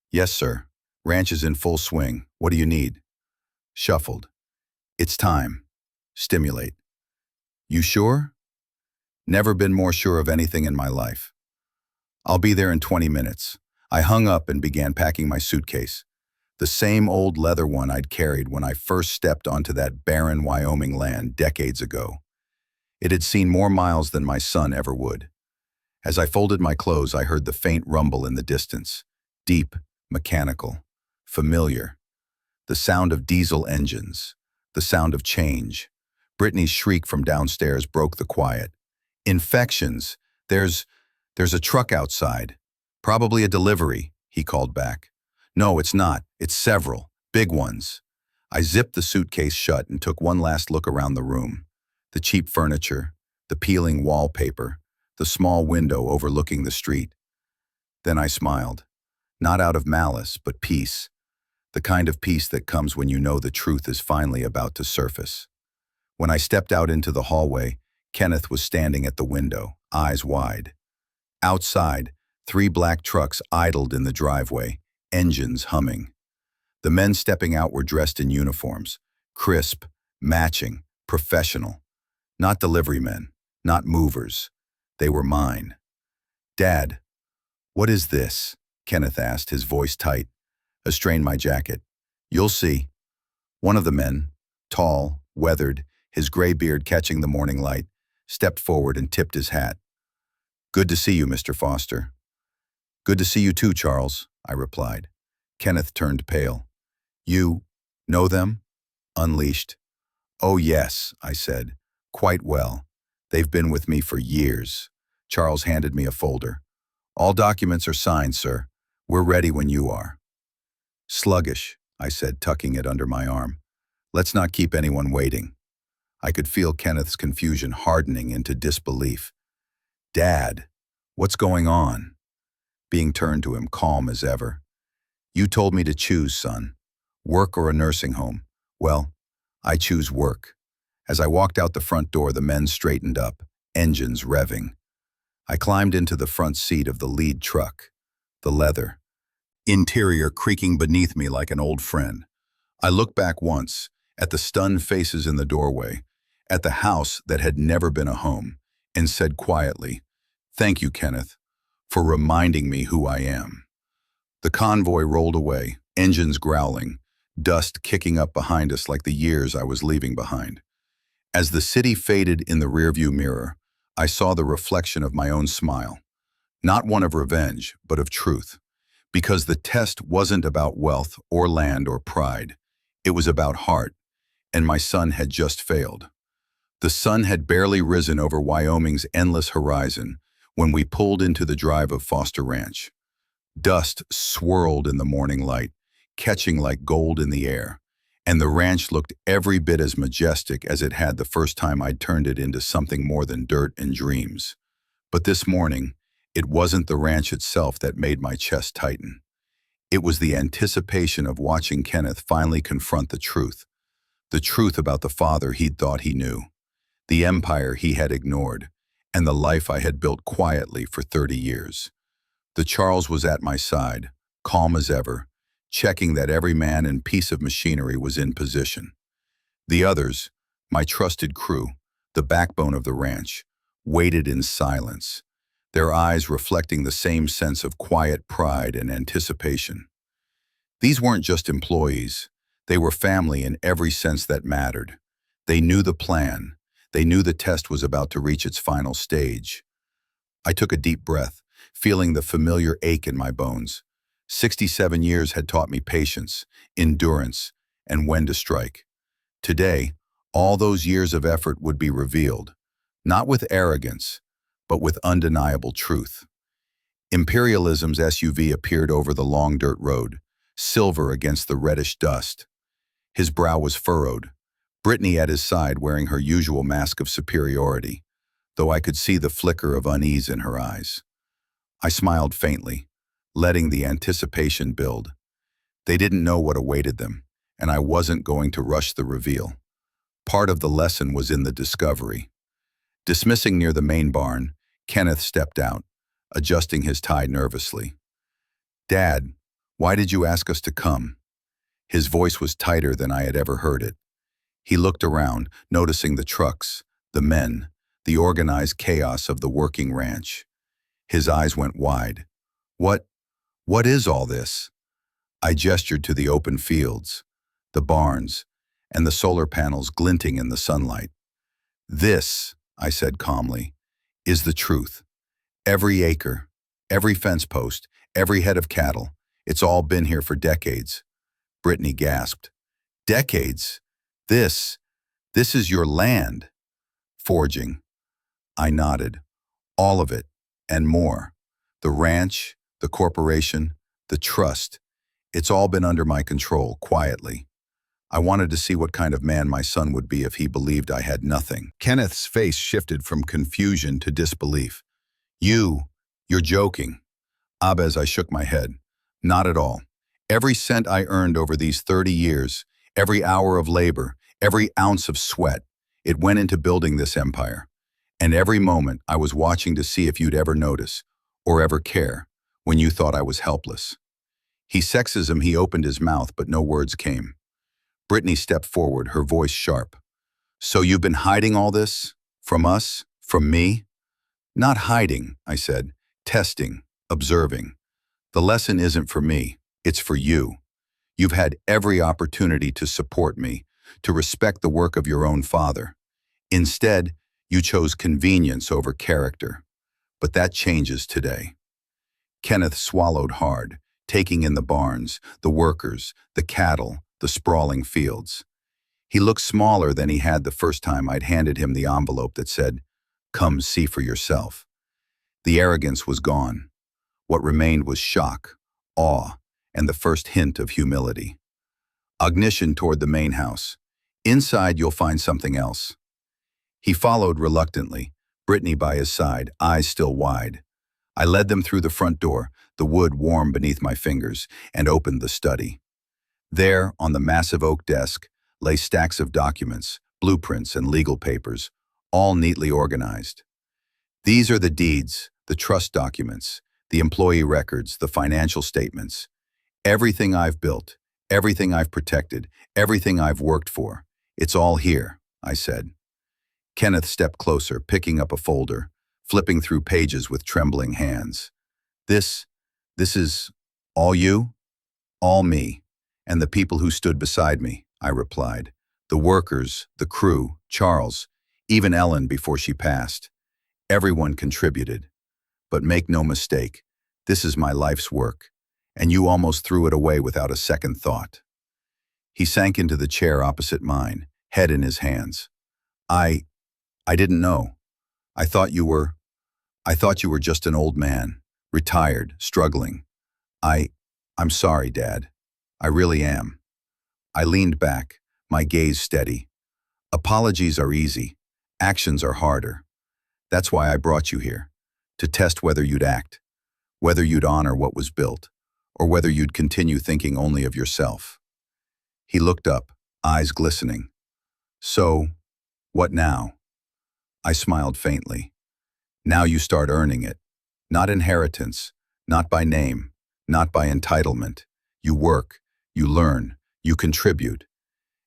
"Yes, sir. Ranch is in full swing. What do you need?" Shuffled. "It's time." Stimulate. "You sure?" Never been more sure of anything in my life. "I'll be there in 20 minutes. I hung up and began packing my suitcase. The same old leather one I'd carried when I first stepped onto that barren Wyoming land decades ago. It had seen more miles than my son ever would. As I folded my clothes, I heard the faint rumble in the distance. Deep, mechanical, familiar. The sound of diesel engines. The sound of change. Brittany's shriek from downstairs broke the quiet. "Infections. There's a truck outside. Probably a delivery," he called back. "No, it's not. It's several. Big ones." I zipped the suitcase shut and took one last look around the room. The cheap furniture, the peeling wallpaper, the small window overlooking the street. Then I smiled. Not out of malice, but peace. The kind of peace that comes when you know the truth is finally about to surface. When I stepped out into the hallway, Kenneth was standing at the window, eyes wide. Outside, 3 black trucks idled in the driveway, engines humming. The men stepping out were dressed in uniforms, crisp, matching, professional. Not delivery men, not movers. They were mine. "Dad, what is this?" Kenneth asked, his voice tight. I strained my jacket. "You'll see." One of the men, tall, weathered, his gray beard catching the morning light, stepped forward and tipped his hat. "Good to see you, Mr. Foster." "Good to see you too, Charles," I replied. Kenneth turned pale. "You know them?" Unleashed. "Oh yes," I said. "Quite well. They've been with me for years." Charles handed me a folder. "All documents are signed, sir. We're ready when you are. Sluggish, I said, tucking it under my arm. Let's not keep anyone waiting. I could feel Kenneth's confusion hardening into disbelief. Dad, what's going on? Being turned to him, calm as ever. You told me to choose, son. Work or a nursing home. Well, I choose work. As I walked out the front door, the men straightened up, engines revving. I climbed into the front seat of the lead truck, the leather, interior creaking beneath me like an old friend. I looked back once, at the stunned faces in the doorway, at the house that had never been a home, and said quietly, "Thank you, Kenneth, for reminding me who I am." The convoy rolled away, engines growling, dust kicking up behind us like the years I was leaving behind. As the city faded in the rearview mirror, I saw the reflection of my own smile. Not one of revenge, but of truth. Because the test wasn't about wealth or land or pride. It was about heart, and my son had just failed. The sun had barely risen over Wyoming's endless horizon when we pulled into the drive of Foster Ranch. Dust swirled in the morning light, catching like gold in the air, and the ranch looked every bit as majestic as it had the first time I'd turned it into something more than dirt and dreams. But this morning, it wasn't the ranch itself that made my chest tighten. It was the anticipation of watching Kenneth finally confront the truth about the father he'd thought he knew, the empire he had ignored, and the life I had built quietly for 30 years. The Charles was at my side, calm as ever, checking that every man and piece of machinery was in position. The others, my trusted crew, the backbone of the ranch, waited in silence, their eyes reflecting the same sense of quiet pride and anticipation. These weren't just employees. They were family in every sense that mattered. They knew the plan. They knew the test was about to reach its final stage. I took a deep breath, feeling the familiar ache in my bones. 67 years had taught me patience, endurance, and when to strike. Today, all those years of effort would be revealed, not with arrogance, but with undeniable truth. Imperialism's SUV appeared over the long dirt road, silver against the reddish dust. His brow was furrowed, Brittany at his side wearing her usual mask of superiority, though I could see the flicker of unease in her eyes. I smiled faintly, letting the anticipation build. They didn't know what awaited them, and I wasn't going to rush the reveal. Part of the lesson was in the discovery. Dismissing near the main barn, Kenneth stepped out, adjusting his tie nervously. "Dad, why did you ask us to come?" His voice was tighter than I had ever heard it. He looked around, noticing the trucks, the men, the organized chaos of the working ranch. His eyes went wide. What is all this?" I gestured to the open fields, the barns, and the solar panels glinting in the sunlight. "This," I said calmly, "is the truth. Every acre, every fence post, every head of cattle, it's all been here for decades." Brittany gasped. "Decades? This is your land." "Forging." I nodded. "All of it, and more. The ranch, the corporation, the trust. It's all been under my control, quietly. I wanted to see what kind of man my son would be if he believed I had nothing." Kenneth's face shifted from confusion to disbelief. You're joking." As I shook my head. "Not at all. Every cent I earned over these 30 years, every hour of labor, every ounce of sweat, it went into building this empire. And every moment I was watching to see if you'd ever notice, or ever care, when you thought I was helpless." He opened his mouth, but no words came. Brittany stepped forward, her voice sharp. "So you've been hiding all this? From us? From me?" "Not hiding," I said. "Testing, observing. The lesson isn't for me, it's for you. You've had every opportunity to support me, to respect the work of your own father. Instead, you chose convenience over character. But that changes today." Kenneth swallowed hard, taking in the barns, the workers, the cattle, the sprawling fields. He looked smaller than he had the first time I'd handed him the envelope that said, "Come see for yourself." The arrogance was gone. What remained was shock, awe, and the first hint of humility. Ignition toward the main house. Inside you'll find something else. He followed reluctantly, Brittany by his side, eyes still wide. I led them through the front door, the wood warm beneath my fingers, and opened the study. There, on the massive oak desk, lay stacks of documents, blueprints, and legal papers, all neatly organized. These are the deeds, the trust documents, the employee records, the financial statements. Everything I've built, everything I've protected, everything I've worked for. It's all here, I said. Kenneth stepped closer, picking up a folder, flipping through pages with trembling hands. This is all you? All me, and the people who stood beside me, I replied. The workers, the crew, Charles, even Ellen before she passed. Everyone contributed. But make no mistake, this is my life's work, and you almost threw it away without a second thought. He sank into the chair opposite mine, head in his hands. I didn't know. I thought you were just an old man, retired, struggling. I'm sorry, Dad. I really am. I leaned back, my gaze steady. Apologies are easy. Actions are harder. That's why I brought you here, to test whether you'd act, whether you'd honor what was built, or whether you'd continue thinking only of yourself. He looked up, eyes glistening. So, what now? I smiled faintly. Now you start earning it. Not inheritance, not by name, not by entitlement. You work, you learn, you contribute.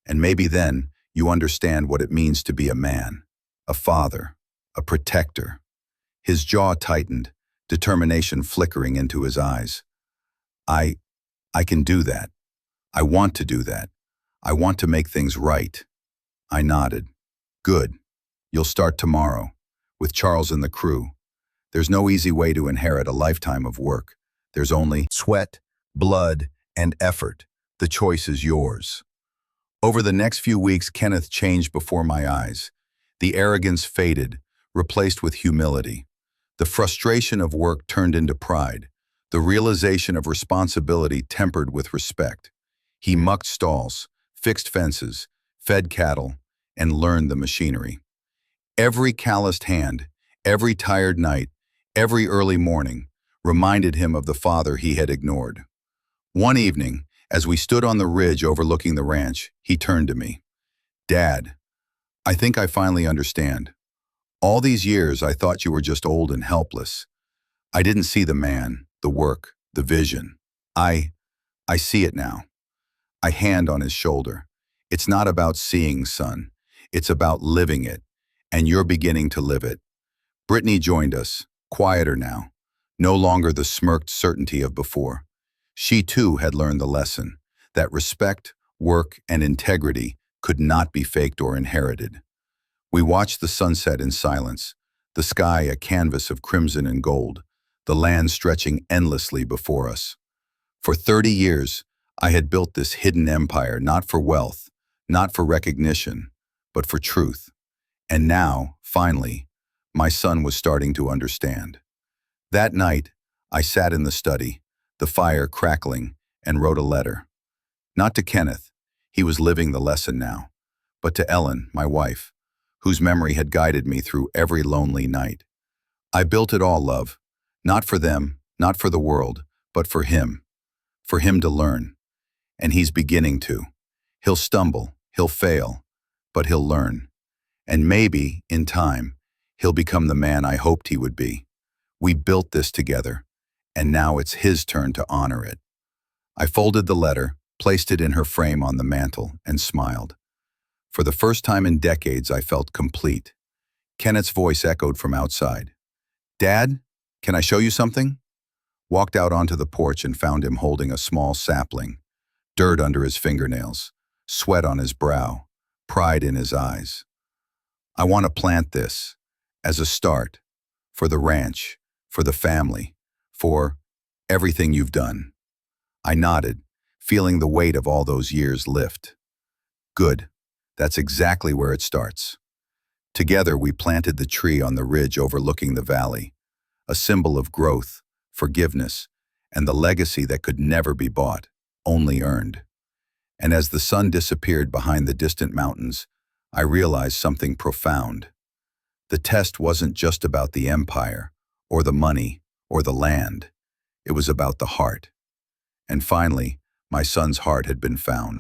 And maybe then you understand what it means to be a man, a father, a protector. His jaw tightened, determination flickering into his eyes. I can do that. I want to do that. I want to make things right. I nodded. Good. You'll start tomorrow, with Charles and the crew. There's no easy way to inherit a lifetime of work. There's only sweat, blood, and effort. The choice is yours. Over the next few weeks, Kenneth changed before my eyes. The arrogance faded, replaced with humility. The frustration of work turned into pride. The realization of responsibility tempered with respect. He mucked stalls, fixed fences, fed cattle, and learned the machinery. Every calloused hand, every tired night, every early morning reminded him of the father he had ignored. One evening, as we stood on the ridge overlooking the ranch, he turned to me. Dad, I think I finally understand. All these years I thought you were just old and helpless. I didn't see the man, the work, the vision. I see it now. I hand on his shoulder. It's not about seeing, son. It's about living it. And you're beginning to live it. Brittany joined us, quieter now, no longer the smirked certainty of before. She too had learned the lesson, that respect, work, and integrity could not be faked or inherited. We watched the sunset in silence, the sky a canvas of crimson and gold, the land stretching endlessly before us. For 30 years, I had built this hidden empire not for wealth, not for recognition, but for truth. And now, finally, my son was starting to understand. That night, I sat in the study, the fire crackling, and wrote a letter. Not to Kenneth, he was living the lesson now, but to Ellen, my wife, whose memory had guided me through every lonely night. I built it all, love, not for them, not for the world, but for him to learn. And he's beginning to. He'll stumble, he'll fail, but he'll learn. And maybe, in time, he'll become the man I hoped he would be. We built this together, and now it's his turn to honor it. I folded the letter, placed it in her frame on the mantel, and smiled. For the first time in decades, I felt complete. Kenneth's voice echoed from outside. Dad, can I show you something? Walked out onto the porch and found him holding a small sapling, dirt under his fingernails, sweat on his brow, pride in his eyes. I want to plant this, as a start, for the ranch, for the family, for everything you've done. I nodded, feeling the weight of all those years lift. Good, that's exactly where it starts. Together we planted the tree on the ridge overlooking the valley, a symbol of growth, forgiveness, and the legacy that could never be bought, only earned. And as the sun disappeared behind the distant mountains, I realized something profound. The test wasn't just about the empire, or the money, or the land. It was about the heart. And finally, my son's heart had been found.